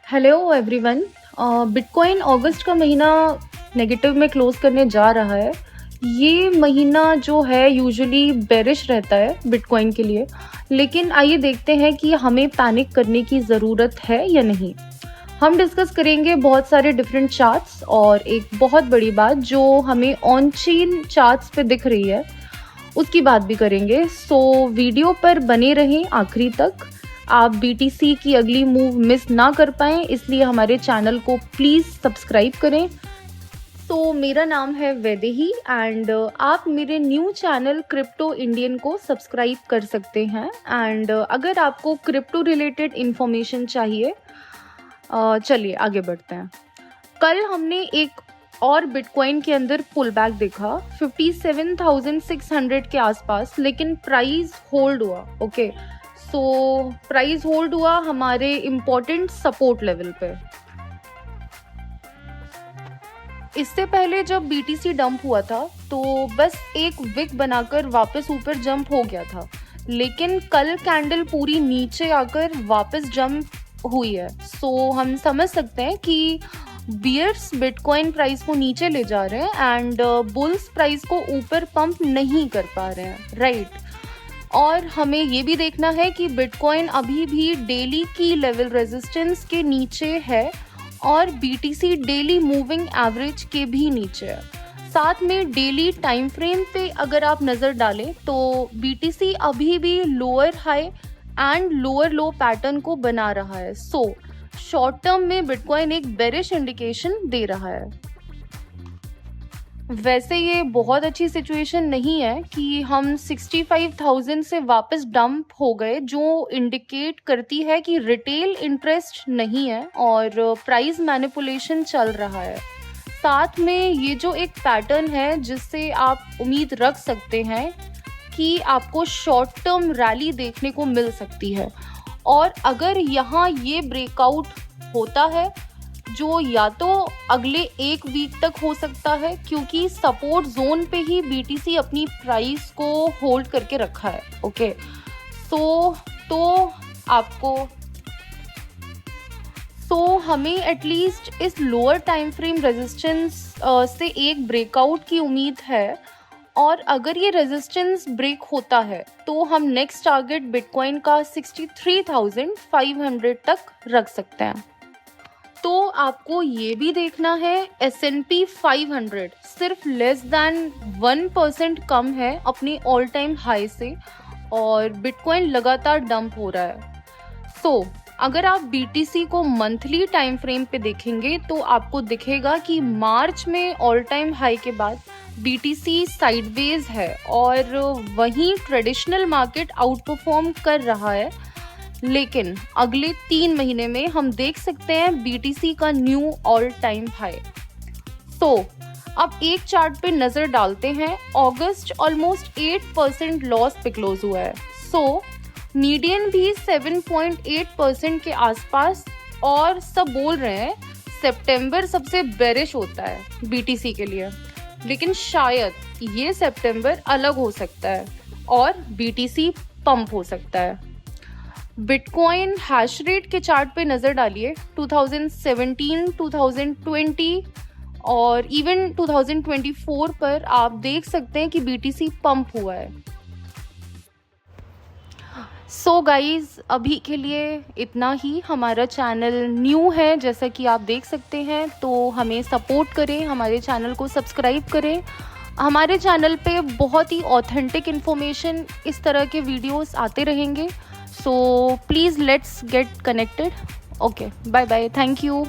Hello everyone. Bitcoin अगस्त का महीना negative में क्लोज करने जा रहा है। ये महीना जो है यूजुअली बेरिश रहता है बिटकॉइन के लिए, लेकिन आइए देखते हैं कि हमें पैनिक करने की ज़रूरत है या नहीं। हम डिस्कस करेंगे बहुत सारे डिफरेंट चार्ट्स और एक बहुत बड़ी बात जो हमें ऑन चेन चार्ट्स पे दिख रही है उसकी बात भी करेंगे। सो वीडियो पर बने रहें आखिरी तक। आप BTC की अगली मूव मिस ना कर पाएँ, इसलिए हमारे चैनल को प्लीज़ सब्सक्राइब करें। तो मेरा नाम है वैदेही एंड आप मेरे न्यू चैनल क्रिप्टो इंडियन को सब्सक्राइब कर सकते हैं। एंड अगर आपको क्रिप्टो रिलेटेड इन्फॉर्मेशन चाहिए, चलिए आगे बढ़ते हैं। कल हमने एक और बिटकॉइन के अंदर पुल बैक देखा 57,600 के आसपास, लेकिन प्राइस होल्ड हुआ। ओके, सो प्राइस होल्ड हुआ हमारे इम्पोर्टेंट सपोर्ट लेवल पे। इससे पहले जब BTC डंप हुआ था तो बस एक विक बनाकर वापस ऊपर जंप हो गया था, लेकिन कल कैंडल पूरी नीचे आकर वापस जंप हुई है। सो हम समझ सकते हैं कि बियर्स बिटकॉइन प्राइस को नीचे ले जा रहे हैं एंड बुल्स प्राइस को ऊपर पंप नहीं कर पा रहे हैं, राइट। और हमें ये भी देखना है कि बिटकॉइन अभी भी डेली की लेवल रेजिस्टेंस के नीचे है और BTC डेली मूविंग एवरेज के भी नीचे है। साथ में डेली टाइम फ्रेम पे अगर आप नज़र डालें तो BTC अभी भी lower high and lower low pattern को बना रहा है। सो शॉर्ट टर्म में बिटकॉइन एक बेरिश इंडिकेशन दे रहा है। वैसे ये बहुत अच्छी सिचुएशन नहीं है कि हम 65,000 से वापस डंप हो गए, जो इंडिकेट करती है कि रिटेल इंटरेस्ट नहीं है और प्राइस मैनिपुलेशन चल रहा है। साथ में ये जो एक पैटर्न है जिससे आप उम्मीद रख सकते हैं कि आपको शॉर्ट टर्म रैली देखने को मिल सकती है। और अगर यहाँ ये ब्रेकआउट होता है जो या तो अगले एक वीक तक हो सकता है, क्योंकि सपोर्ट जोन पे ही BTC अपनी प्राइस को होल्ड करके रखा है। ओके, तो हमें एटलीस्ट इस लोअर टाइम फ्रेम रेजिस्टेंस से एक ब्रेकआउट की उम्मीद है। और अगर ये रेजिस्टेंस ब्रेक होता है तो हम नेक्स्ट टारगेट बिटकॉइन का 63,500 तक रख सकते हैं। तो आपको ये भी देखना है S&P 500 सिर्फ लेस दैन 1% कम है अपनी ऑल टाइम हाई से और बिटकॉइन लगातार डंप हो रहा है। सो अगर आप BTC को मंथली टाइम फ्रेम पे देखेंगे तो आपको दिखेगा कि मार्च में ऑल टाइम हाई के बाद BTC साइडवेज है और वहीं ट्रेडिशनल मार्केट आउट परफॉर्म कर रहा है। लेकिन अगले 3 महीने में हम देख सकते हैं BTC का न्यू ऑल टाइम हाई। तो अब एक चार्ट पे नज़र डालते हैं। अगस्त ऑलमोस्ट 8% लॉस पे क्लोज हुआ है। सो मीडियन भी 7.8% के आसपास, और सब बोल रहे हैं सितंबर सबसे बेरिश होता है BTC के लिए, लेकिन शायद ये सितंबर अलग हो सकता है और BTC पंप हो सकता है। बिटकॉइन हैश रेट के चार्ट पे नज़र डालिए। 2017, 2020 और इवन 2024 पर आप देख सकते हैं कि BTC पंप हुआ है। सो गाइज, अभी के लिए इतना ही। हमारा चैनल न्यू है जैसा कि आप देख सकते हैं, तो हमें सपोर्ट करें, हमारे चैनल को सब्सक्राइब करें। हमारे चैनल पे बहुत ही ऑथेंटिक इन्फॉर्मेशन इस तरह के वीडियोस आते रहेंगे। So please let's get connected. Okay, bye bye. Thank you.